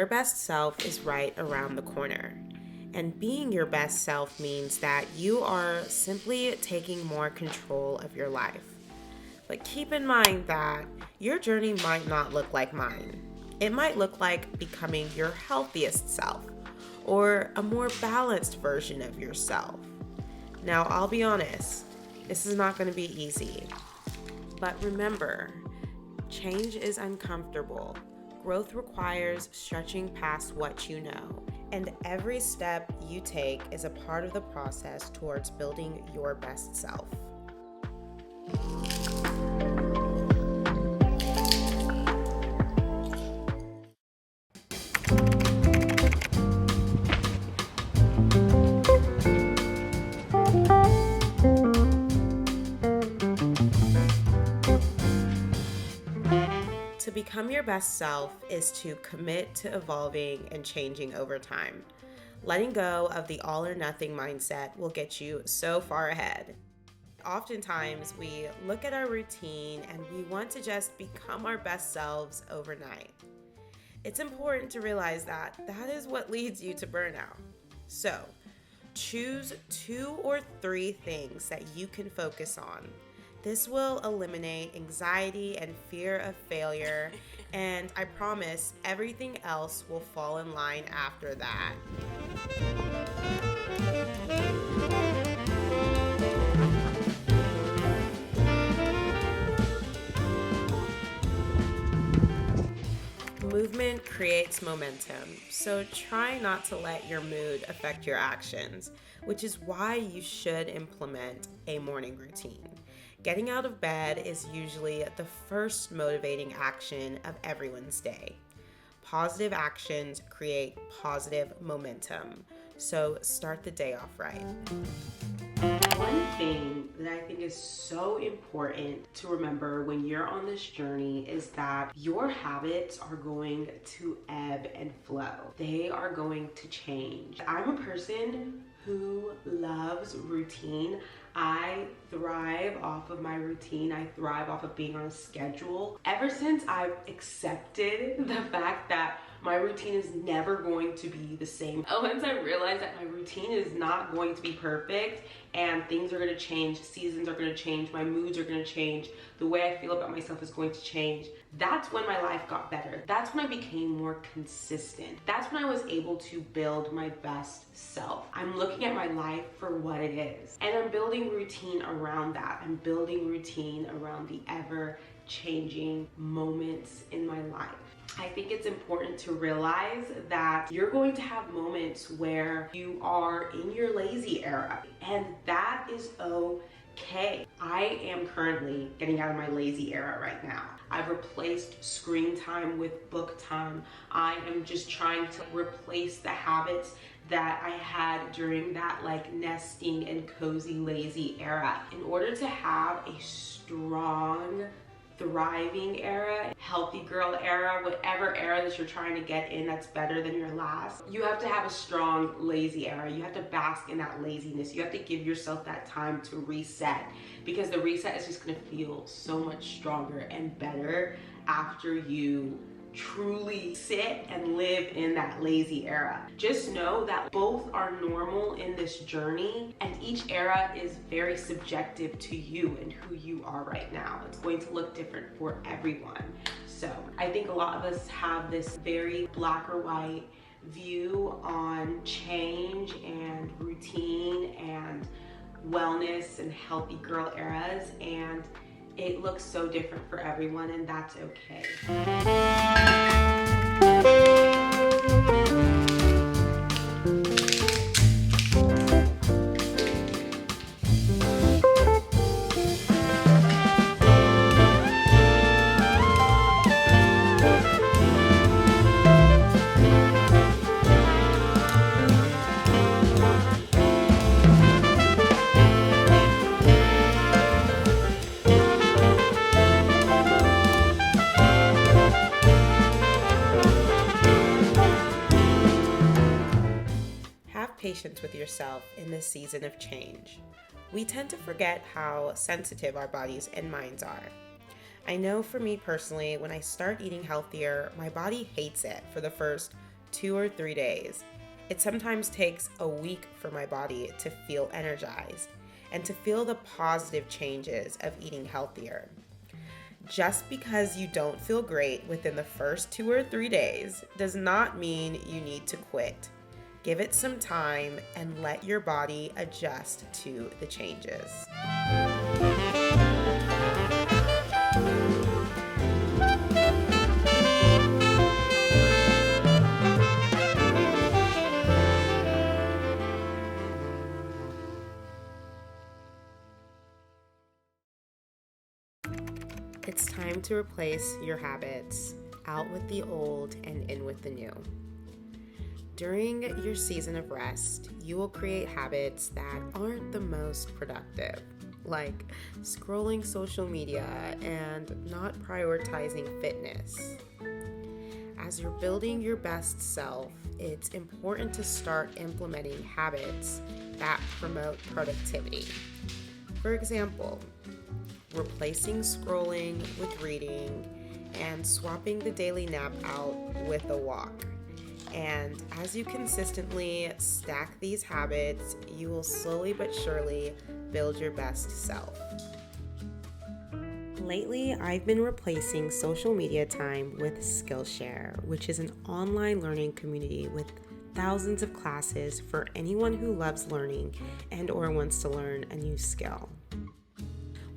Your best self is right around the corner. And being your best self means that you are simply taking more control of your life. But keep in mind that your journey might not look like mine. It might look like becoming your healthiest self or a more balanced version of yourself. Now, I'll be honest, this is not going to be easy. But remember, change is uncomfortable. Growth requires stretching past what you know. And every step you take is a part of the process towards building your best self. To become your best self is to commit to evolving and changing over time. Letting go of the all or nothing mindset will get you so far ahead. Oftentimes, we look at our routine and we want to just become our best selves overnight. It's important to realize that that is what leads you to burnout. So, choose 2 or 3 things that you can focus on. This will eliminate anxiety and fear of failure, and I promise everything else will fall in line after that. Movement creates momentum, so try not to let your mood affect your actions, which is why you should implement a morning routine. Getting out of bed is usually the first motivating action of everyone's day. Positive actions create positive momentum, so start the day off right. One thing that I think is so important to remember when you're on this journey is that your habits are going to ebb and flow. They are going to change. I'm a person who loves routine. I thrive off of my routine. I thrive off of being on a schedule. Ever since I've accepted the fact that my routine is never going to be the same. Once I realized that my routine is not going to be perfect and things are going to change, seasons are going to change, my moods are going to change, the way I feel about myself is going to change, that's when my life got better. That's when I became more consistent. That's when I was able to build my best self. I'm looking at my life for what it is. And I'm building routine around that. I'm building routine around the ever-changing moments in my life. I think it's important to realize that you're going to have moments where you are in your lazy era, and that is okay. I am currently getting out of my lazy era right now. I've replaced screen time with book time. I am just trying to replace the habits that I had during that nesting and cozy lazy era. In order to have a strong, thriving era, healthy girl era, whatever era that you're trying to get in that's better than your last, you have to have a strong lazy era. You have to bask in that laziness. You have to give yourself that time to reset, because the reset is just going to feel so much stronger and better after you truly sit and live in that lazy era. Just know that both are normal in this journey, and each era is very subjective to you and who you are right now. It's going to look different for everyone. So I think a lot of us have this very black or white view on change and routine and wellness and healthy girl eras, and it looks so different for everyone, and that's okay. Patience with yourself in this season of change. We tend to forget how sensitive our bodies and minds are. I know for me personally, when I start eating healthier, my body hates it for the first 2 or 3 days. It sometimes takes a week for my body to feel energized and to feel the positive changes of eating healthier. Just because you don't feel great within the first 2 or 3 days does not mean you need to quit. Give it some time and let your body adjust to the changes. It's time to replace your habits, out with the old and in with the new. During your season of rest, you will create habits that aren't the most productive, like scrolling social media and not prioritizing fitness. As you're building your best self, it's important to start implementing habits that promote productivity. For example, replacing scrolling with reading and swapping the daily nap out with a walk. And as you consistently stack these habits, you will slowly but surely build your best self. Lately, I've been replacing social media time with Skillshare, which is an online learning community with thousands of classes for anyone who loves learning and or wants to learn a new skill.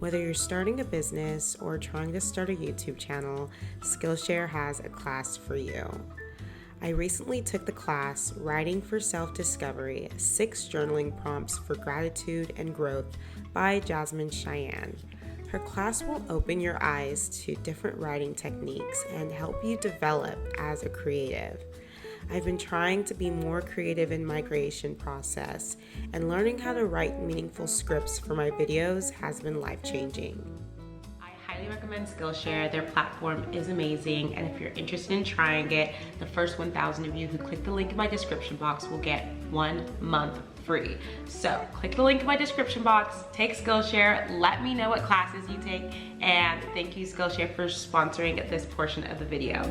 Whether you're starting a business or trying to start a YouTube channel, Skillshare has a class for you. I recently took the class Writing for Self-Discovery, 6 Journaling Prompts for Gratitude and Growth by Jasmine Cheyenne. Her class will open your eyes to different writing techniques and help you develop as a creative. I've been trying to be more creative in my creation process, and learning how to write meaningful scripts for my videos has been life-changing. I highly recommend Skillshare. Their platform is amazing, and if you're interested in trying it, the first 1,000 of you who click the link in my description box will get 1 month free. So click the link in my description box, take Skillshare, let me know what classes you take, and thank you Skillshare for sponsoring this portion of the video.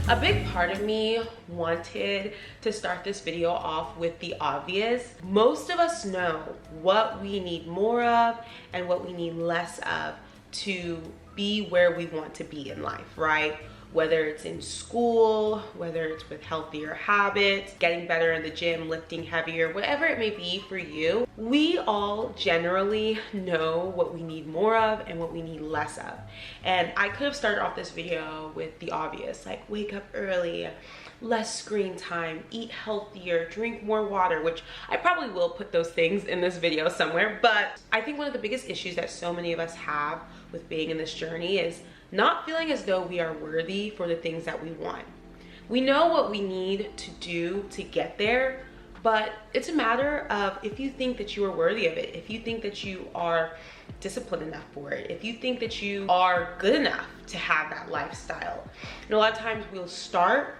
A big part of me wanted to start this video off with the obvious. Most of us know what we need more of and what we need less of to be where we want to be in life, right? Whether it's in school, whether it's with healthier habits, getting better in the gym, lifting heavier, whatever it may be for you, we all generally know what we need more of and what we need less of. And I could have started off this video with the obvious, like wake up early, less screen time, eat healthier, drink more water, which I probably will put those things in this video somewhere. But I think one of the biggest issues that so many of us have with being in this journey is not feeling as though we are worthy for the things that we want. We know what we need to do to get there, but it's a matter of if you think that you are worthy of it, if you think that you are disciplined enough for it, if you think that you are good enough to have that lifestyle. And a lot of times we'll start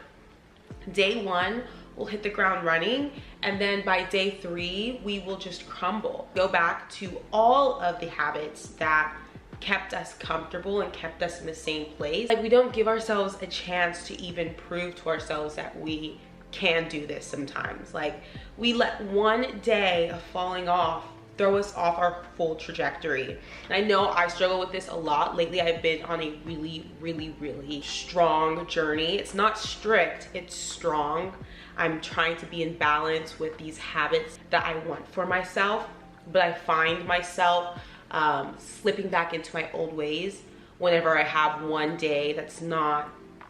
day 1, we'll hit the ground running, and then by day 3, we will just crumble. Go back to all of the habits that kept us comfortable and kept us in the same place. Like, we don't give ourselves a chance to even prove to ourselves that we can do this sometimes. Like, we let one day of falling off throw us off our full trajectory. And I know I struggle with this a lot. Lately, I've been on a really strong journey. It's not strict, it's strong. I'm trying to be in balance with these habits that I want for myself, but I find myself slipping back into my old ways whenever I have one day that's not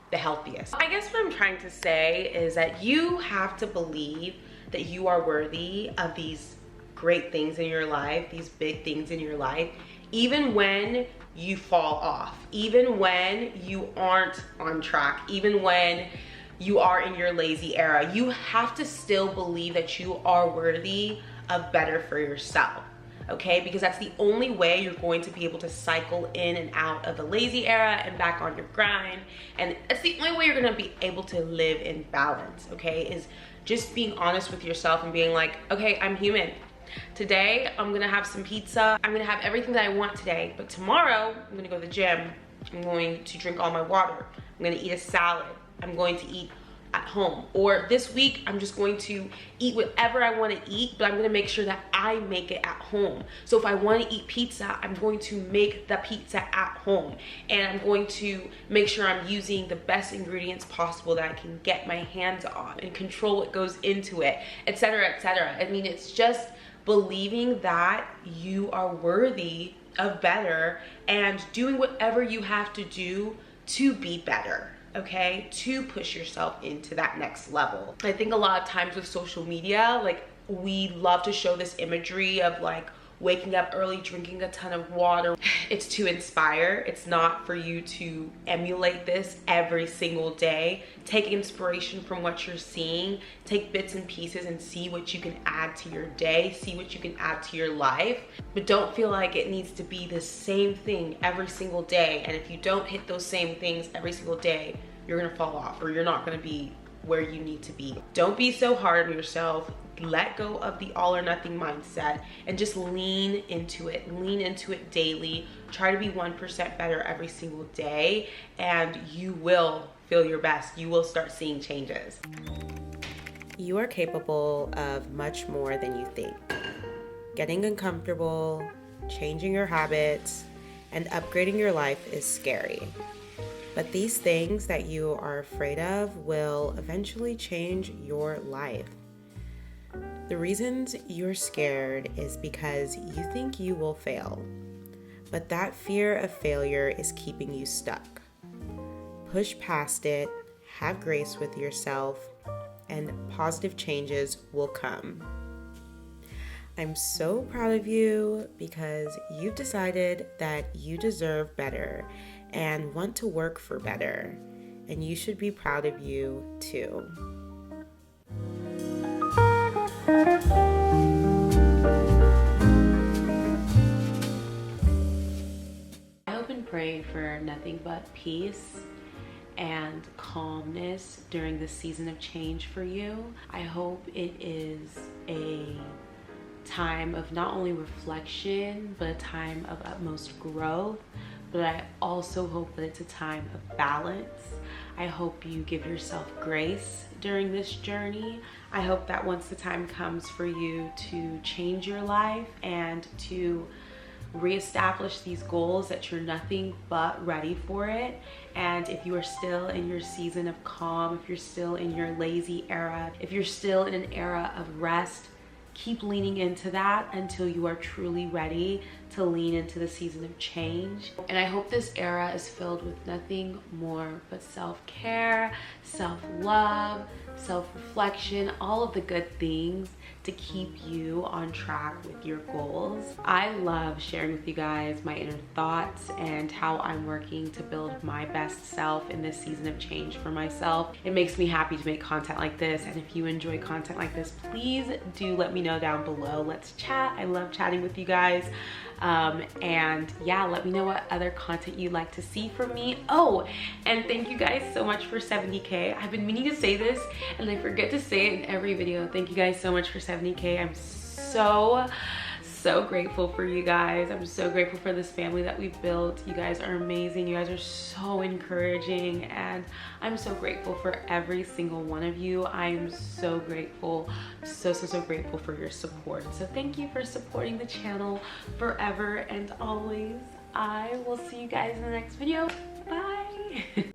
the healthiest. I guess what I'm trying to say is that you have to believe that you are worthy of these great things in your life, these big things in your life, even when you fall off, even when you aren't on track, even when you are in your lazy era. You have to still believe that you are worthy of better for yourself. okay? Because that's the only way you're going to be able to cycle in and out of the lazy era and back on your grind. And it's the only way you're gonna be able to live in balance, okay? Is just being honest with yourself and being like, okay, I'm human. Today, I'm gonna have some pizza. I'm gonna have everything that I want today, but tomorrow, I'm gonna go to the gym. I'm going to drink all my water. I'm gonna eat a salad. I'm going to eat at home. Or this week, I'm just going to eat whatever I wanna eat, but I'm gonna make sure that I make it at home. So if I wanna eat pizza, I'm going to make the pizza at home. And I'm going to make sure I'm using the best ingredients possible that I can get my hands on and control what goes into it, etc., etc. I mean, it's just believing that you are worthy of better and doing whatever you have to do to be better, okay? To push yourself into that next level. I think a lot of times with social media, like, we love to show this imagery of like waking up early, drinking a ton of water. It's to inspire. It's not for you to emulate this every single day. Take inspiration from what you're seeing. Take bits and pieces and see what you can add to your day. See what you can add to your life. But don't feel like it needs to be the same thing every single day. And if you don't hit those same things every single day, you're gonna fall off, or you're not gonna be where you need to be. Don't be so hard on yourself. Let go of the all or nothing mindset and just lean into it. Lean into it daily. Try to be 1% better every single day, and you will feel your best. You will start seeing changes. You are capable of much more than you think. Getting uncomfortable, changing your habits, and upgrading your life is scary. But these things that you are afraid of will eventually change your life. The reasons you're scared is because you think you will fail, but that fear of failure is keeping you stuck. Push past it, have grace with yourself, and positive changes will come. I'm so proud of you because you've decided that you deserve better and want to work for better, and you should be proud of you too. I hope and pray for nothing but peace and calmness during this season of change for you. I hope it is a time of not only reflection, but a time of utmost growth. But I also hope that it's a time of balance. I hope you give yourself grace during this journey. I hope that once the time comes for you to change your life and to reestablish these goals, that you're nothing but ready for it. And if you are still in your season of calm, if you're still in your lazy era, if you're still in an era of rest, keep leaning into that until you are truly ready to lean into the season of change. And I hope this era is filled with nothing more but self-care, self-love, self-reflection, all of the good things to keep you on track with your goals. I love sharing with you guys my inner thoughts and how I'm working to build my best self in this season of change for myself. It makes me happy to make content like this, and if you enjoy content like this, please do let me know down below. Let's chat. I love chatting with you guys. And yeah, let me know what other content you'd like to see from me. Oh, and thank you guys so much for 70K. I've been meaning to say this and I forget to say it in every video. Thank you guys so much for 70K. I'm so grateful for you guys. I'm so grateful for this family that we've built. You guys are amazing. You guys are so encouraging, and I'm so grateful for every single one of you. I'm so grateful, so grateful for your support. So thank you for supporting the channel forever and always. I will see you guys in the next video. Bye.